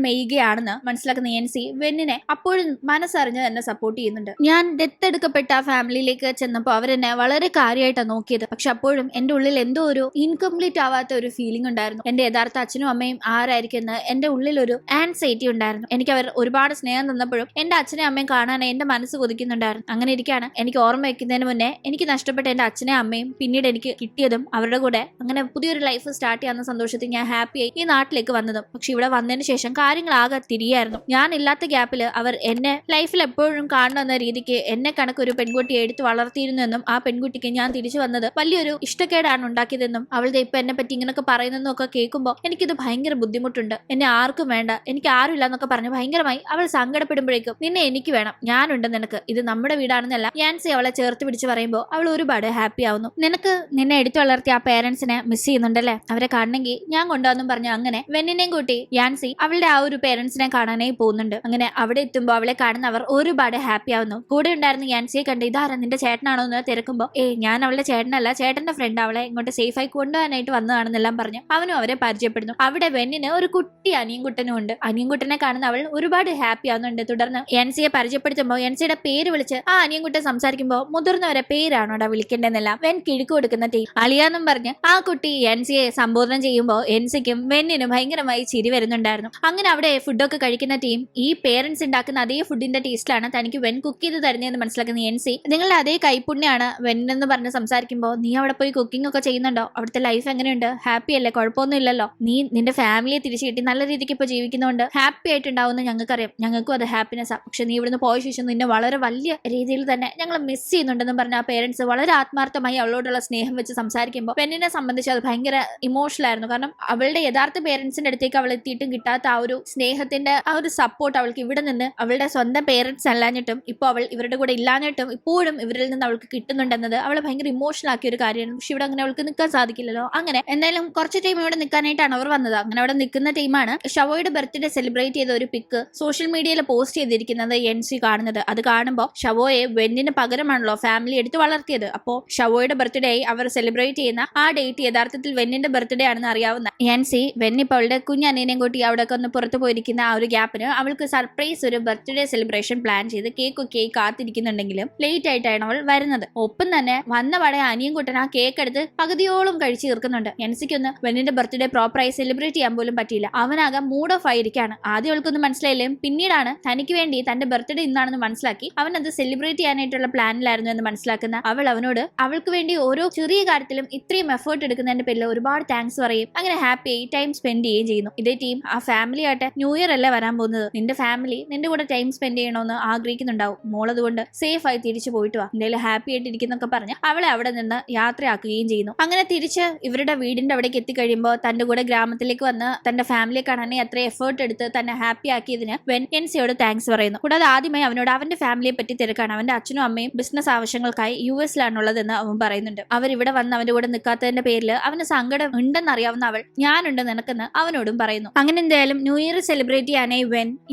മെയ്യുകയാണെന്ന് മനസ്സിലാക്കുന്ന യാൻസി വെന്നിനെ അപ്പോഴും മനസ്സറിഞ്ഞ് തന്നെ സപ്പോർട്ട് ചെയ്യുന്നുണ്ട്. ഞാൻ ദത്തെടുക്കപ്പെട്ട ആ ഫാമിലിയിലേക്ക് ചെന്നപ്പോൾ അവരെന്നെ വളരെ കാര്യമായിട്ടാണ് നോക്കിയത്. പക്ഷെ അപ്പോഴും എന്റെ ഉള്ളിൽ എന്തോ ഒരു ഇൻകംപ്ലീറ്റ് ആവാത്ത ഒരു ഫീലിംഗ് ഉണ്ടായിരുന്നു. എന്റെ യഥാർത്ഥ അച്ഛനും അമ്മയും ആരായിരിക്കും എന്ന് എന്റെ ഉള്ളിൽ ഒരു ആൻസൈറ്റി ഉണ്ടായിരുന്നു. എനിക്ക് അവർ ഒരുപാട് സ്നേഹം തന്നപ്പോഴും എന്റെ അച്ഛനെയും അമ്മയും കാണാനായി എന്റെ മനസ്സ് കൊതിക്കുന്നുണ്ടായിരുന്നു. അങ്ങനെ ഇരിക്കുകയാണ് എനിക്ക് ഓർമ്മ വെക്കുന്നതിന് മുന്നേ എനിക്ക് നഷ്ടപ്പെട്ട എന്റെ അച്ഛനെയും അമ്മയും പിന്നീട് എനിക്ക് എനിക്ക് കിട്ടിയതും അവരുടെ കൂടെ അങ്ങനെ പുതിയൊരു ലൈഫ് സ്റ്റാർട്ട് ചെയ്യാവുന്ന സന്തോഷത്തിൽ ഞാൻ ഹാപ്പിയായി ഈ നാട്ടിലേക്ക് വന്നതും. പക്ഷെ ഇവിടെ വന്നതിന് ശേഷം കാര്യങ്ങളാകെ തിരിയായിരുന്നു. ഞാൻ ഇല്ലാത്ത ഗ്യാപ്പിൽ അവർ എന്നെ ലൈഫിൽ എപ്പോഴും കാണുന്ന രീതിക്ക് എന്നെ കണക്കൊരു പെൺകുട്ടിയെ എടുത്ത് വളർത്തിയിരുന്നു എന്നും ആ പെൺകുട്ടിക്ക് ഞാൻ തിരിച്ചു വന്നത് വലിയൊരു ഇഷ്ടക്കേടാണ് ഉണ്ടാക്കിയതെന്നും അവളുടെ ഇപ്പൊ എന്നെ പറ്റി ഇങ്ങനൊക്കെ പറയുന്നതെന്നും ഒക്കെ കേൾക്കുമ്പോൾ എനിക്കിത് ഭയങ്കര ബുദ്ധിമുട്ടുണ്ട്. എന്നെ ആർക്കും വേണ്ട, എനിക്ക് ആരും ഇല്ല എന്നൊക്കെ പറഞ്ഞ് ഭയങ്കരമായി അവൾ സങ്കടപ്പെടുമ്പോഴേക്കും നിന്നെ എനിക്ക് വേണം, ഞാനുണ്ട് നിനക്ക്, ഇത് നമ്മുടെ വീടാണെന്നല്ല യാൻസി അവളെ ചേർത്ത് പിടിച്ച് പറയുമ്പോൾ അവൾ ഒരുപാട് ഹാപ്പി ആവുന്നു. നിനക്ക് നിന്നെ എടുത്തു വളർത്തിയ ആ പേരൻസിനെ മിസ് ചെയ്യുന്നുണ്ടല്ലേ, അവരെ കാണണമെങ്കിൽ ഞാൻ കൊണ്ടുവന്നും പറഞ്ഞു അങ്ങനെ വെന്നിനെയും കൂട്ടി യാൻസി അവളുടെ ആ ഒരു പേരൻസിനെ കാണാനായി പോകുന്നുണ്ട്. അങ്ങനെ അവിടെ എത്തുമ്പോൾ അവളെ കാണുന്ന അവർ ഒരുപാട് ഹാപ്പി ആവുന്നു. കൂടെ ഉണ്ടായിരുന്ന യാൻസിയെ കണ്ട് ഇതാരാ നിന്റെ ചേട്ടനാണോ എന്ന് തിരക്കുമ്പോൾ ഞാൻ അവളുടെ ചേട്ടനല്ല, ചേട്ടന്റെ ഫ്രണ്ട്, അവളെ ഇങ്ങോട്ട് സേഫായി കൊണ്ടുപോകാനായിട്ട് വന്നതാണെന്നെല്ലാം പറഞ്ഞു അവനും അവരെ പരിചയപ്പെടുന്നു. അവിടെ വെന്നിന് ഒരു കുട്ടി അനിയൻകുട്ടനും ഉണ്ട്. അനിയൻകുട്ടനെ കാണുന്ന അവൾ ഒരുപാട് ഹാപ്പി ആവുന്നുണ്ട്. തുടർന്ന് യാൻസിയെ പരിചയപ്പെടുത്തുമ്പോൾ യാൻസിയുടെ പേര് വിളിച്ച് ആ അനിയൻകുട്ടൻ സംസാരിക്കുമ്പോൾ മുതിർന്നവരെ പേരാണോടാ വിളിക്കേണ്ടതെന്നെല്ലാം വെൻ കിഴക്ക് കൊടുക്കുന്ന ടീം അളിയാന്നും പറഞ്ഞ് ആ കുട്ടി യാൻസിയെ സംബോധന ചെയ്യുമ്പോൾ യാൻസിക്കും വെന്നിനും ഭയങ്കരമായി ചിരി വരുന്നുണ്ടായിരുന്നു. അങ്ങനെ അവിടെ ഫുഡൊക്കെ കഴിക്കുന്ന ടീം ഈ പേരൻസ് ഉണ്ടാക്കുന്ന അതേ ഫുഡിന്റെ ടേസ്റ്റിലാണ് തനിക്ക് വെൻ കുക്ക് ചെയ്ത് തരുന്നതെന്ന് മനസ്സിലാക്കുന്ന യാൻസി നിങ്ങളുടെ അതേ കൈപ്പുണ്യാണ് വെന്നെന്ന് പറഞ്ഞ് സംസാരിക്കുമ്പോൾ നീ അവിടെ പോയി കുക്കിംഗ് ഒക്കെ ചെയ്യുന്നുണ്ടോ, അവിടുത്തെ ലൈഫ് എങ്ങനെയുണ്ട്, ഹാപ്പി അല്ലേ, കുഴപ്പമൊന്നും ഇല്ലല്ലോ, നീ നിന്റെ ഫാമിലിയെ തിരിച്ചു കിട്ടി നല്ല രീതിക്ക് ഇപ്പൊ ജീവിക്കുന്നതുകൊണ്ട് ഹാപ്പി ആയിട്ടുണ്ടാവുമെന്ന് ഞങ്ങൾക്കറിയാം, ഞങ്ങൾക്കും അത് ഹാപ്പിനെസ്സാണ്. പക്ഷെ നീ ഇവിടുന്ന് പോയ ശേഷം നിന്നെ വളരെ വലിയ രീതിയിൽ തന്നെ ഞങ്ങൾ മിസ് ചെയ്യുന്നുണ്ടെന്ന് പറഞ്ഞ ആ പേരൻസ് വളരെ ആത്മാർത്ഥമായി അവളോടുള്ള സ്നേഹം വെച്ച് സംസാരിക്കുമ്പോൾ പെണ്ണിനെ സംബന്ധിച്ച് അത് ഭയങ്കര ഇമോഷണൽ ആയിരുന്നു. കാരണം അവളുടെ യഥാർത്ഥ പേരൻസിന്റെ അടുത്തേക്ക് അവൾ എത്തിയിട്ടും കിട്ടാത്ത ആ ഒരു സ്നേഹത്തിന്റെ ആ ഒരു സപ്പോർട്ട് അവൾക്ക് ഇവിടെ നിന്ന് അവളുടെ സ്വന്തം പേരൻസ് അല്ലാഞ്ഞിട്ടും ഇപ്പോൾ അവൾ ഇവരുടെ കൂടെ ഇല്ലാഞ്ഞിട്ടും ഇപ്പോഴും ഇവരിൽ നിന്ന് അവൾക്ക് കിട്ടുന്നുണ്ടെന്നത് അവളെ ഭയങ്കര ഇമോഷണൽ ആക്കിയ ഒരു കാര്യമാണ്. പക്ഷെ ഇവിടെ അങ്ങനെ അവൾക്ക് നിൽക്കാൻ സാധിക്കില്ലല്ലോ. അങ്ങനെ എന്തായാലും കുറച്ച് ടൈം ഇവിടെ നിൽക്കാനായിട്ടാണ് അവർ വന്നത്. അങ്ങനെ അവിടെ നിൽക്കുന്ന ടൈമാണ് ഷവോയുടെ ബർത്ത്ഡേ സെലിബ്രേറ്റ് ചെയ്ത ഒരു പിക്ക് സോഷ്യൽ മീഡിയയിൽ പോസ്റ്റ് ചെയ്തിരിക്കുന്നത് യാൻസി കാണുന്നത്. അത് കാണുമ്പോൾ ഷവോയെ വെന്നിന് പകരമാണല്ലോ ഫാമിലി എടുത്ത് വളർത്തിയത്. അപ്പോൾ ഷവോയുടെ ബർത്ത്ഡേ ആയി അവർ സെലിബ്രേറ്റ് ചെയ്യുന്ന ആ ഡേറ്റ് യഥാർത്ഥത്തിൽ വെന്നിന്റെ ബർത്ത്ഡേ ആണെന്ന് അറിയാവുന്ന യാൻസി വെന്നിപ്പോൾ അവളുടെ കുഞ്ഞനിയനെയും കൂട്ടി അവിടെ ഒന്ന് പുറത്തു പോയിരിക്കുന്ന ആ ഒരു ഗ്യാപ്പിന് അവൾക്ക് സർപ്രൈസ് ഒരു ബർത്ത്ഡേ സെലിബ്രേഷൻ പ്ലാൻ ചെയ്ത് കേക്കൊക്കെ കാത്തിരിക്കുന്നുണ്ടെങ്കിലും ലേറ്റ് ആയിട്ടാണ് അവൾ വരുന്നത്. ഒപ്പം തന്നെ വന്ന പടയ അനിയൻകുട്ടൻ ആ കേക്ക് എടുത്ത് പകുതിയോളം കഴിച്ചു തീർക്കുന്നുണ്ട്. യാൻസിക്കൊന്ന് വെന്നിന്റെ ബർത്ത്ഡേ പ്രോപ്പറായി സെലിബ്രേറ്റ് ചെയ്യാൻ പോലും പറ്റിയില്ല. അവനാകെ മൂഡ് ഓഫ് ആയിരിക്കാണ്. ആദ്യം അവൾക്കൊന്നും മനസ്സിലായില്ലേ, പിന്നീടാണ് തനിക്ക് വേണ്ടി തന്റെ ബർത്ത്ഡേ ഇന്നാണെന്ന് മനസ്സിലാക്കി അവൻ അത് സെലിബ്രേറ്റ് ചെയ്യാനായിട്ടുള്ള പ്ലാനിലായിരുന്നു എന്ന് മനസ്സിലാക്കുന്ന അവൾ അവനോട് അവൾക്ക് വേണ്ടി ഓരോ ചെറിയ കാര്യത്തിലും ഇത്രയും എഫേർട്ട് എടുക്കുന്നതിന്റെ പേരിൽ ഒരുപാട് താങ്ക്സ് പറയും. അങ്ങനെ ഹാപ്പിയായി ടൈം സ്പെൻഡ് ചെയ്യുകയും ചെയ്യുന്നു. ഇതേ ടീം ആ ഫാമിലി ആയിട്ട് ന്യൂ ഇയർ അല്ലേ വരാൻ പോകുന്നത്, നിന്റെ ഫാമിലി നിന്റെ കൂടെ ടൈം സ്പെൻഡ് ചെയ്യണമെന്ന് ആഗ്രഹിക്കുന്നുണ്ടാവും, മോളതുകൊണ്ട് സേഫ് ആയി തിരിച്ചു പോയിട്ട് വാ, എന്തായാലും ഹാപ്പി ആയിട്ട് ഇരിക്കുന്നൊക്കെ പറഞ്ഞ് അവളെ അവിടെ നിന്ന് യാത്രയാക്കുകയും ചെയ്യുന്നു. അങ്ങനെ തിരിച്ച് ഇവരുടെ വീടിന്റെ അവിടേക്ക് എത്തിക്കഴിയുമ്പോൾ തന്റെ കൂടെ ഗ്രാമത്തിലേക്ക് വന്ന് തന്റെ ഫാമിലിയെ കാണാൻ അത്ര എഫേർട്ട് എടുത്ത് തന്നെ ഹാപ്പി ആക്കിയതിന് വെൻസിയോട് താങ്ക്സ് പറയുന്നു. കൂടാതെ ആദ്യമായി അവനോട് അവന്റെ ഫാമിലിയെ പറ്റി തിരക്കാണ്. അവന്റെ അച്ഛനും അമ്മയും ബിസിനസ് ആവശ്യങ്ങൾക്കായി US-ലാണുള്ളതെന്ന് അവൻ പറയുന്നുണ്ട്. അവരിവിടെ വന്ന് അവന്റെ കൂടെ നിൽക്കാത്തതിന്റെ പേരിൽ അവന് സങ്കടം ഉണ്ടെന്നറിയാവുന്ന അവൾ ഞാനുണ്ട് നിനക്കെന്ന് അവനോടും പറയുന്നു. അങ്ങനെ എന്തായാലും ന്യൂ ഇയർ സെലിബ്രേറ്റ് ചെയ്യാനായി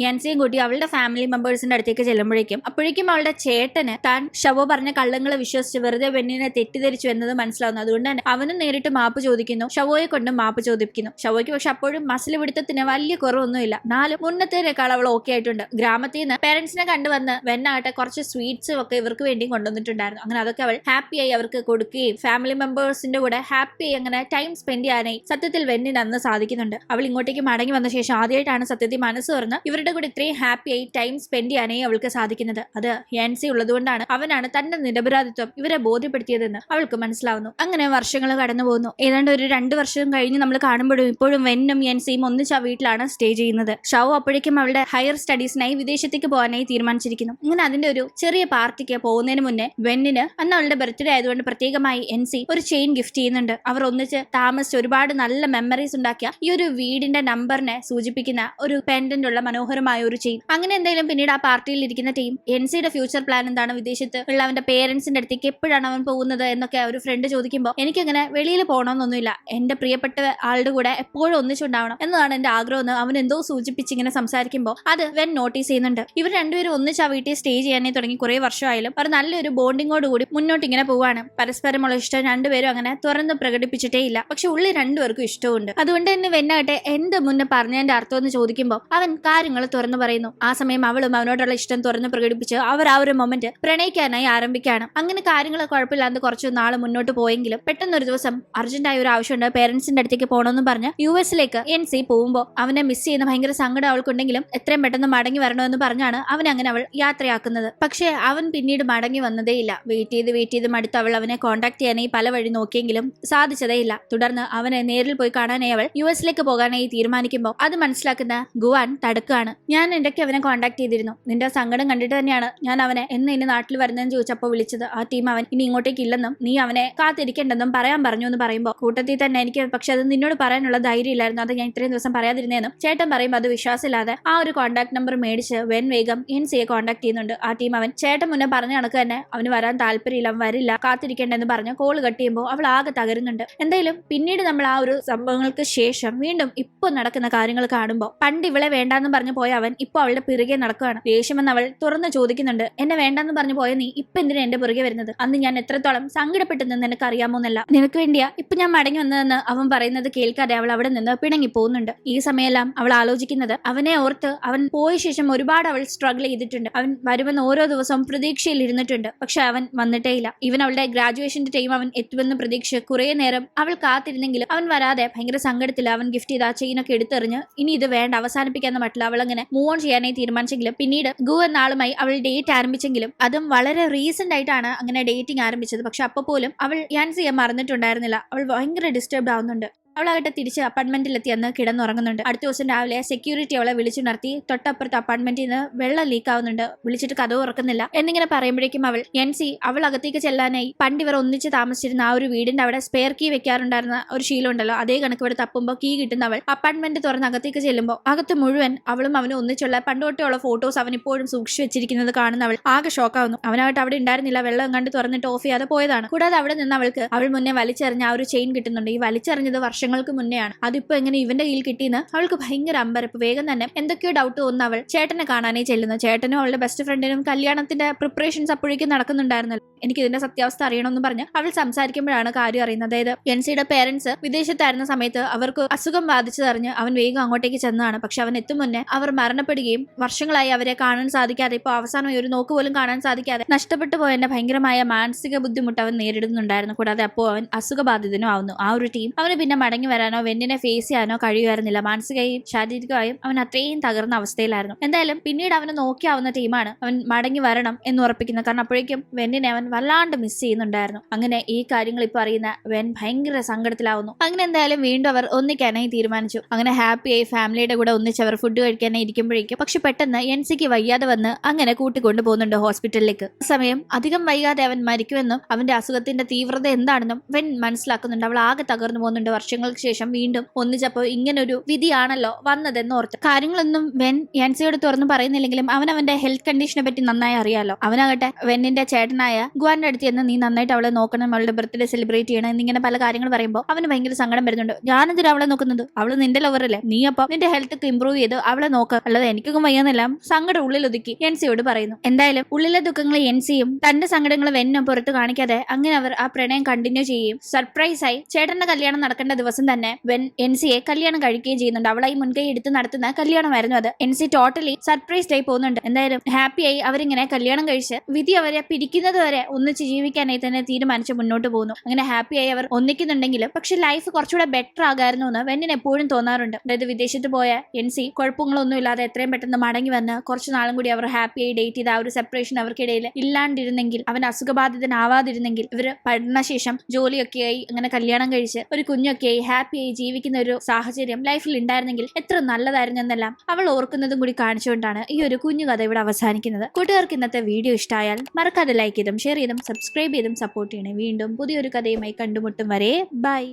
യാൻസിയും കൂട്ടി അവളുടെ ഫാമിലി മെമ്പേഴ്സിന്റെ അടുത്തേക്ക് അപ്പോഴേക്കും അവളുടെ ചേട്ടന് താൻ ഷവോ പറഞ്ഞ കള്ളങ്ങളെ വിശ്വസിച്ച് വെറുതെ വെന്നിനെ തെറ്റിദ്ധരിച്ചു എന്നത് മനസ്സിലാവുന്നു. അതുകൊണ്ട് തന്നെ അവനും നേരിട്ട് മാപ്പ് ചോദിക്കുന്നു, ഷവോയെ കൊണ്ടും മാപ്പ് ചോദിക്കുന്നു. ഷവോയ്ക്ക് പക്ഷെ അപ്പോഴും മസിൽ പിടുത്തത്തിന് വലിയ കുറവൊന്നുമില്ല. നാലും മുന്നത്തേക്കാൾ അവൾ ഓക്കെ ആയിട്ടുണ്ട്. ഗ്രാമത്തിൽ നിന്ന് പേരൻസിനെ കണ്ടുവന്ന് വെന്നാകട്ടെ കുറച്ച് സ്വീറ്റ്സും ഒക്കെ ഇവർക്ക് വേണ്ടി കൊണ്ടുവന്നിട്ടുണ്ടായിരുന്നു. അങ്ങനെ അതൊക്കെ അവൾ ഹാപ്പിയായി അവർക്ക് കൊടുക്കുകയും ഫാമിലി മെമ്പേഴ്സിന്റെ കൂടെ ഹാപ്പിയായി അങ്ങനെ ടൈം സ്പെൻഡ് ചെയ്യാനായി സത്യത്തിൽ വെന്നിന് അന്ന് സാധിക്കുന്നുണ്ട്. അവൾ ഇങ്ങോട്ടേക്ക് മടങ്ങി വന്ന ശേഷം ആദ്യമായിട്ടാണ് സത്യത്തിൽ മനസ്സ് തുറന്ന് ഇവരുടെ കൂടെ ഇത്രയും ഹാപ്പിയായി ടൈം സ്പെൻഡ് ചെയ്യാനായി അവൾക്ക് സാധിക്കുന്നത്. അത് യാൻസി ഉള്ളതുകൊണ്ടാണ്. അവനാണ് തന്റെ നിരപരാധിത്വം ഇവരെ ബോധ്യപ്പെടുത്തിയതെന്ന് അവൾക്ക് മനസ്സിലാവുന്നു. അങ്ങനെ വർഷങ്ങൾ കടന്നു പോകുന്നു. ഏതാണ്ട് ഒരു 2 വർഷം കഴിഞ്ഞ് നമ്മൾ കാണുമ്പോഴും ഇപ്പോഴും വെന്നും യാൻസിയും ഒന്നിച്ച് ആ വീട്ടിലാണ് സ്റ്റേ ചെയ്യുന്നത്. ഷവോ അപ്പോഴേക്കും അവളുടെ ഹയർ സ്റ്റഡീസിനായി വിദേശത്തേക്ക് പോകാനായി തീരുമാനിച്ചിരിക്കുന്നു. അങ്ങനെ അതിന്റെ ഒരു ചെറിയ പാർട്ടിക്ക് പോകുന്നതിന് മുന്നേ വെന്നിന് അന്ന് അവളുടെ ബർത്ത്ഡേ ആയതുകൊണ്ട് പ്രത്യേകമായി എൻസി ഒരു ചെയിൻ ഗിഫ്റ്റ് ചെയ്യുന്നുണ്ട്. അവർ ഒന്നിച്ച് താമസിച്ച് ഒരുപാട് നല്ല മെമ്മറീസ് ഉണ്ടാക്കിയ ഈ ഒരു വീടിന്റെ നമ്പറിനെ സൂചിപ്പിക്കുന്ന ഒരു പെൻഡന്റ് ഉള്ള മനോഹരമായ ഒരു ചെയിൻ. അങ്ങനെ എന്തായാലും പിന്നീട് ആ പാർട്ടിയിൽ ഇരിക്കുന്ന ടീം എൻസിയുടെ ഫ്യൂച്ചർ പ്ലാൻ എന്താണ്, വിദേശത്ത് ഉള്ള അവന്റെ പേരൻസിന്റെ അടുത്തേക്ക് എപ്പോഴാണ് അവൻ പോകുന്നത് എന്നൊക്കെ ഒരു ഫ്രണ്ട് ചോദിക്കുമ്പോൾ എനിക്കങ്ങനെ വെളിയിൽ പോകണമെന്നൊന്നുമില്ല, എന്റെ പ്രിയപ്പെട്ട ആളുടെ കൂടെ എപ്പോഴും ഒന്നിച്ചുണ്ടാവണം എന്നതാണ് എന്റെ ആഗ്രഹം എന്ന് അവൻ എന്തോ സൂചിപ്പിച്ച് ഇങ്ങനെ സംസാരിക്കുമ്പോൾ അത് വെൻ നോട്ടീസ് ചെയ്യുന്നുണ്ട്. ഇവർ രണ്ടുപേരും ഒന്നിച്ച് ആ വീട്ടിൽ സ്റ്റേ ചെയ്യാനായി തുടങ്ങി കുറെ വർഷമായാലും അവർ നല്ലൊരു ബോണ്ടിങ്ങോട് കൂടി മുന്നോട്ട് ഇങ്ങനെ പോവാണ്. പരസ്പരമുള്ള ഇഷ്ടം രണ്ടുപേരും അങ്ങനെ തുറന്ന് പ്രകടിപ്പിച്ചിട്ടേ ഇല്ല. പക്ഷെ ഉള്ളിൽ രണ്ടുപേർക്കും ഇഷ്ടമുണ്ട്. അതുകൊണ്ട് തന്നെ വെന്നാകട്ടെ എന്ത് മുന്നേ പറഞ്ഞതിന്റെ അർത്ഥം എന്ന് ചോദിക്കുമ്പോൾ അവൻ കാര്യങ്ങൾ തുറന്നു പറയുന്നു. ആ സമയം അവളും അവനോടുള്ള ഇഷ്ടം തുറന്ന് പ്രകടിപ്പിച്ച് അവർ ആ ഒരു മൊമെന്റ് പ്രണയിക്കാനായി ആരംഭിക്കുകയാണ്. അങ്ങനെ കാര്യങ്ങൾ കുഴപ്പമില്ലാതെ കുറച്ച് നാൾ മുന്നോട്ട് പോയെങ്കിലും പെട്ടെന്നൊരു ദിവസം അർജന്റായ ഒരു ആവശ്യമുണ്ട്, പേരൻസിന്റെ അടുത്തേക്ക് പോകണമെന്ന് പറഞ്ഞ് US-ലേക്ക് എൻസി പോകുമ്പോൾ അവനെ മിസ് ചെയ്യുന്ന ഭയങ്കര സങ്കടം അവൾക്കുണ്ടെങ്കിലും എത്രയും പെട്ടെന്ന് മടങ്ങി വരണമെന്ന് പറഞ്ഞാണ് അവൻ അങ്ങനെ അവൾ യാത്രയാക്കുന്നത്. പക്ഷേ അവൻ പിന്നീട് മടങ്ങി വന്നതേയില്ല. വെയിറ്റ് ചെയ്ത് മടുത്ത് അവൾ അവനെ കോൺടാക്ട് ചെയ്യാനായി കണ്ടുപിടിക്കാനായി പല വഴി നോക്കിയെങ്കിലും സാധിച്ചതേയില്ല. തുടർന്ന് അവനെ നേരിൽ പോയി കാണാനായി അവൾ യുഎസിലേക്ക് പോകാനായി തീരുമാനിക്കുമ്പോൾ അത് മനസ്സിലാക്കുന്ന ഗുവാൻ തടുക്കുകയാണ്. ഞാൻ ഇടയ്ക്ക് അവനെ കോൺടാക്ട് ചെയ്തിരുന്നു. നിന്റെ സങ്കടം കണ്ടിട്ട് തന്നെയാണ് ഞാൻ അവനെ ഇനി നാട്ടിൽ വരുന്നതെന്ന് ചോദിച്ചപ്പോൾ വിളിച്ചത്. ആ ടീം അവൻ ഇനി ഇങ്ങോട്ടേക്ക് ഇല്ലെന്നും നീ അവനെ കാത്തിരിക്കേണ്ടെന്നും പറയാൻ പറഞ്ഞു എന്ന് പറയുമ്പോൾ കൂട്ടത്തിൽ തന്നെ എനിക്ക് പക്ഷെ അത് നിന്നോട് പറയാനുള്ള ധൈര്യം ഇല്ലായിരുന്നു. അത് ഞാൻ ഇത്രയും ദിവസം പറയാതിരുന്നേന്നും ചേട്ടൻ പറയുമ്പോൾ അത് വിശ്വാസമില്ലാതെ ആ ഒരു കോൺടാക്ട് നമ്പർ മേടിച്ച് വെൻ വേഗം എൻസിയെ കോൺടാക്ട് ചെയ്യുന്നുണ്ട്. ആ ടീം അവൻ ചേട്ടൻ മുന്നേ പറഞ്ഞ കണക്ക് തന്നെ അവന് വരാൻ താല്പര്യമില്ല, അവൻ വരില്ല, കാത്തിരിക്കേണ്ടെന്ന് പറഞ്ഞ് കോള് കട്ട് ചെയ്യുമ്പോൾ അവൾ ആകെ തകരുന്നുണ്ട്. എന്തായാലും പിന്നീട് നമ്മൾ ആ ഒരു സംഭവങ്ങൾക്ക് ശേഷം വീണ്ടും ഇപ്പൊ നടക്കുന്ന കാര്യങ്ങൾ കാണുമ്പോൾ പണ്ട് ഇവളെ വേണ്ടാന്ന് പറഞ്ഞു പോയ അവൻ ഇപ്പൊ അവളുടെ പിറകെ നടക്കുകയാണ്. ദേഷ്യമെന്ന് അവൾ തുറന്ന് ചോദിക്കുന്നുണ്ട്. എന്നെ വേണ്ടാന്ന് പറഞ്ഞു പോയ നീ ഇപ്പൊ എന്തിനാ എന്റെ പിറകെ വരുന്നത്? അന്ന് ഞാൻ എത്രത്തോളം സങ്കടപ്പെട്ടെന്ന് നിനക്ക് അറിയാമോന്നല്ല, നിനക്ക് വേണ്ടിയാ ഇപ്പൊ ഞാൻ മടങ്ങി വന്നതെന്ന് അവൻ പറയുന്നത് കേൾക്കാതെ അവൾ അവിടെ നിന്ന് പിണങ്ങി പോകുന്നുണ്ട്. ഈ സമയമെല്ലാം അവൾ ആലോചിക്കുന്നത് അവനെ ഓർത്ത് അവൻ പോയ ശേഷം ഒരുപാട് അവൾ സ്ട്രഗിൾ ചെയ്തിട്ടുണ്ട്. അവൻ വരുമെന്ന് ഓരോ ദിവസവും പ്രതീക്ഷയിൽ ഇരുന്നിട്ടുണ്ട്. പക്ഷെ അവൻ വന്നിട്ടേ ഇല്ല. ഇവൻ അവളുടെ ഗ്രാജുവേഷന്റെ ടൈം അവൻ എത്തുമെന്ന് പ്രതീക്ഷ കുറെ നേരം അവൾ കാത്തിരുന്നെങ്കിലും അവൻ വരാതെ ഭയങ്കര സങ്കടത്തിൽ അവൻ ഗിഫ്റ്റ് ചെയ്ത ആ ചെയിനൊക്കെ എടുത്തെറിഞ്ഞ് ഇനി ഇത് വേണ്ട അവസാനിപ്പിക്കാന്ന് മട്ടില്ല അവൾ അങ്ങനെ മൂവ് ഓൺ ചെയ്യാനായി തീരുമാനിച്ചെങ്കിലും പിന്നീട് ഗു എന്ന ആളുമായി അവൾ ഡേറ്റ് ആരംഭിച്ചെങ്കിലും അതും വളരെ റീസെന്റ് ആയിട്ടാണ് അങ്ങനെ ഡേറ്റിംഗ് ആരംഭിച്ചത്. പക്ഷെ അപ്പോൾ പോലും അവൾ യാൻസിയെ മറന്നിട്ടുണ്ടായിരുന്നില്ല. അവൾ ഭയങ്കര ഡിസ്റ്റർബ്ഡ് ആവുന്നുണ്ട്. അവളാകട്ടെ തിരിച്ച് അപ്പാർട്ട്മെന്റിലെത്തി അന്ന് കിടന്നുറങ്ങുന്നുണ്ട്. അടുത്ത ദിവസം രാവിലെ സെക്യൂരിറ്റി അവളെ വിളിച്ചുണർത്തി തൊട്ടപ്പുറത്ത് അപ്പാർട്ട്മെന്റിൽ നിന്ന് വെള്ളം ലീക്ക് ആവുന്നുണ്ട്, വിളിച്ചിട്ട് കഥ ഉറക്കുന്നില്ല എന്നിങ്ങനെ പറയുമ്പോഴേക്കും എൻസി അവൾ അകത്തേക്ക് ചെല്ലാനായി പണ്ട് ഇവർ ഒന്നിച്ച് താമസിച്ചിരുന്ന ആ ഒരു വീടിന്റെ അവിടെ സ്പെയർ കീ വെക്കാറുണ്ടായിരുന്ന ഒരു ശീലം ഉണ്ടല്ലോ, അതേ കണക്ക് ഇവിടെ തപ്പുമ്പോൾ കീ കിട്ടുന്ന അവൾ അപ്പാർട്ട്മെന്റ് തുറന്ന് അകത്തേക്ക് ചെല്ലുമ്പോൾ അകത്ത് മുഴുവൻ അവളും അവനും ഒന്നിച്ചുള്ള പണ്ടോട്ടുള്ള ഫോട്ടോസ് അവൻ ഇപ്പോഴും സൂക്ഷിച്ചു വെച്ചിരിക്കുന്നത് കാണുന്ന അവൾ ആകെ ഷോക്കാവുന്നു. അവനായിട്ട് അവിടെ ഉണ്ടായിരുന്നില്ല, വെള്ളം കണ്ട് തുറന്നിട്ട് ഓഫ് ചെയ്യാതെ പോയതാണ്. കൂടാതെ അവിടെ നിന്ന് അവൾക്ക് അവൾ മുന്നേ വലിച്ചെറിഞ്ഞ ആ ഒരു ചെയിൻ കിട്ടുന്നുണ്ട്. ഈ വലിച്ചെറിഞ്ഞത് വർഷങ്ങൾക്ക് മുന്നെയാണ്. അതിപ്പോ എങ്ങനെ ഇവന്റെ കയ്യിൽ കിട്ടിയെന്ന് അവൾക്ക് ഭയങ്കര അമ്പരപ്പ്. വേഗം തന്നെ എന്തൊക്കെയോ ഡൗട്ട് തോന്നുന്നു അവൾ ചേട്ടനെ കാണാനേ ചെല്ലുന്നു. ചേട്ടനും അവളുടെ ബെസ്റ്റ് ഫ്രണ്ടിനും കല്യാണത്തിന്റെ പ്രിപ്പറേഷൻസ് അപ്പോഴേക്കും നടക്കുന്നുണ്ടായിരുന്നല്ലോ. എനിക്ക് ഇതിന്റെ സത്യാവസ്ഥ അറിയണമെന്ന് പറഞ്ഞ് അവൾ സംസാരിക്കുമ്പോഴാണ് കാര്യം അറിയുന്നത്. അതായത് എൻസിയുടെ പേരൻസ് വിദേശത്തായിരുന്ന സമയത്ത് അവർക്ക് അസുഖം ബാധിച്ചതറിഞ്ഞ് അവൻ വേഗം അങ്ങോട്ടേക്ക് ചെന്നതാണ്. പക്ഷെ അവൻ എത്തും മുന്നേ അവർ മരണപ്പെടുകയും വർഷങ്ങളായി അവരെ കാണാൻ സാധിക്കാതെ ഇപ്പൊ അവസാനം ഒരു നോക്ക് പോലും കാണാൻ സാധിക്കാതെ നഷ്ടപ്പെട്ടു പോയതിന്റെ ഭയങ്കരമായ മാനസിക ബുദ്ധിമുട്ട് അവൻ നേരിടുന്നുണ്ടായിരുന്നു. കൂടാതെ അപ്പോൾ അവൻ അസുഖബാധിതനും ആവുന്നു. ആ ഒരു ടീം അവന് പിന്നെ മടങ്ങി വരാനോ വെന്നിനെ ഫേസ് ചെയ്യാനോ കഴിയുമായിരുന്നില്ല. മാനസികമായും ശാരീരികമായും അവൻ അത്രയും തകർന്ന അവസ്ഥയിലായിരുന്നു. എന്തായാലും പിന്നീട് അവനെ നോക്കിയാവുന്ന ടീമാണ് അവൻ മടങ്ങി വരണം എന്ന് ഉറപ്പിക്കുന്നത്. കാരണം അപ്പോഴേക്കും വെന്നിനെ അവൻ വല്ലാണ്ട് മിസ് ചെയ്യുന്നുണ്ടായിരുന്നു. അങ്ങനെ ഈ കാര്യങ്ങൾ ഇപ്പൊ അറിയുന്ന വെൻ ഭയങ്കര സങ്കടത്തിലാവുന്നു. അങ്ങനെ എന്തായാലും വീണ്ടും അവർ ഒന്നിക്കാനായി തീരുമാനിച്ചു. അങ്ങനെ ഹാപ്പിയായി ഫാമിലിയുടെ കൂടെ ഒന്നിച്ച് അവർ ഫുഡ് കഴിക്കാനായി ഇരിക്കുമ്പോഴേക്കും പക്ഷെ പെട്ടെന്ന് എൻസിക്ക് വയ്യാതെ വന്ന് അങ്ങനെ കൂട്ടിക്കൊണ്ടു പോകുന്നുണ്ട് ഹോസ്പിറ്റലിലേക്ക്. സമയം അധികം വൈകാതെ അവൻ മരിക്കുമെന്നും അവന്റെ അസുഖത്തിന്റെ തീവ്രത എന്താണെന്നും വെൻ മനസ്സിലാക്കുന്നുണ്ട്. അവൾ ആകെ തകർന്നു പോകുന്നുണ്ട്. വർഷങ്ങൾക്ക് ശേഷം വീണ്ടും ഒന്നിച്ചപ്പോൾ ഇങ്ങനൊരു വിധിയാണല്ലോ വന്നതെന്ന് ഓർത്ത്. കാര്യങ്ങളൊന്നും വെൻ യാൻസിയോട് തുറന്നു പറയുന്നില്ലെങ്കിലും അവന്റെ ഹെൽത്ത് കണ്ടീഷനെ പറ്റി നന്നായി അറിയാലോ. അവനാകട്ടെ വെന്നിന്റെ ചേട്ടനായ ഗുവാന്റെ അടുത്ത് എന്ന് നീ നന്നായിട്ട് അവളെ നോക്കണം, അവളുടെ ബർത്ത്ഡേ സെലിബ്രേറ്റ് ചെയ്യണം എന്നിങ്ങനെ പല കാര്യങ്ങൾ പറയുമ്പോൾ അവന് ഭയങ്കര സങ്കടം വരുന്നുണ്ട്. ഞാനെന്തിനാ അവളെ നോക്കുന്നത്? അവള് നിന്റെ ലവറല്ലേ, നീ അപ്പം നിന്റെ ഹെൽത്ത് ഒക്കെ ഇമ്പ്രൂവ് ചെയ്ത് അവളെ നോക്കുക, അല്ലാതെ എനിക്കൊക്കെ വയ്യാന്നെല്ലാം സങ്കടം ഉള്ളിലൊതുക്കി എൻസിയോട് പറയുന്നു. എന്തായാലും ഉള്ളിലെ ദുഃഖങ്ങൾ എൻസിയും തന്റെ സങ്കടങ്ങൾ വെന്നും പുറത്ത് കാണിക്കാതെ അങ്ങനെ അവർ ആ പ്രണയം കണ്ടിന്യൂ ചെയ്യും. സർപ്രൈസായി ചേട്ടന്റെ കല്യാണം നടക്കേണ്ട ദിവസം തന്നെ വെൻ എൻസിയെ കല്യാണം കഴിക്കുകയും ചെയ്യുന്നുണ്ട്. അവളായി മുൻകൈ എടുത്ത് നടത്തുന്ന കല്യാണമായിരുന്നു അത്. എൻസി ടോട്ടലി സർപ്രൈസ്ഡ് ആയി പോകുന്നുണ്ട്. എന്തായാലും ഹാപ്പിയായി അവരിങ്ങനെ കല്യാണം കഴിച്ച് വിധി അവരെ പിരിക്കുന്നത് വരെ ഒന്നിച്ച് ജീവിക്കാനായി തന്നെ തീരുമാനിച്ച് മുന്നോട്ട് പോകുന്നു. അങ്ങനെ ഹാപ്പിയായി അവർ ഒന്നിക്കുന്നുണ്ടെങ്കിലും പക്ഷെ ലൈഫ് കുറച്ചുകൂടെ ബെറ്റർ ആകായിരുന്നു എന്ന് വെന്നിന് എപ്പോഴും തോന്നാറുണ്ട്. അതായത് വിദേശത്ത് പോയ എൻസി കുഴപ്പങ്ങളൊന്നും ഇല്ലാതെ എത്രയും പെട്ടെന്ന് മടങ്ങി വന്ന് കുറച്ച് നാളും കൂടി അവർ ഹാപ്പിയായി ഡേറ്റ് ചെയ്ത് ആ ഒരു സെപ്പറേഷൻ അവർക്കിടയിൽ ഇല്ലാണ്ടിരുന്നെങ്കിൽ, അവൻ അസുഖബാധിതനാവാതിരുന്നെങ്കിൽ, ഇവര് പഠനശേഷം ജോലിയൊക്കെയായി അങ്ങനെ കല്യാണം കഴിച്ച് ഒരു കുഞ്ഞൊക്കെയായി ഹാപ്പിയായി ജീവിക്കുന്ന ഒരു സാഹചര്യം ലൈഫിൽ ഉണ്ടായിരുന്നെങ്കിൽ എത്ര നല്ലതായിരുന്നു എന്നെല്ലാം അവൾ ഓർക്കുന്നതും കൂടി കാണിച്ചുകൊണ്ടാണ് ഈ ഒരു കുഞ്ഞു കഥ ഇവിടെ അവസാനിക്കുന്നത്. കൂട്ടുകാർക്ക് ഇന്നത്തെ വീഡിയോ ഇഷ്ടമായാൽ മറക്കാതെ ലൈക്ക് ചെയ്തും ഷെയർ ചെയ്തും സബ്സ്ക്രൈബ് ചെയ്തും സപ്പോർട്ട് ചെയ്യണേ. വീണ്ടും പുതിയൊരു കഥയുമായി കണ്ടുമുട്ടും വരെ ബൈ.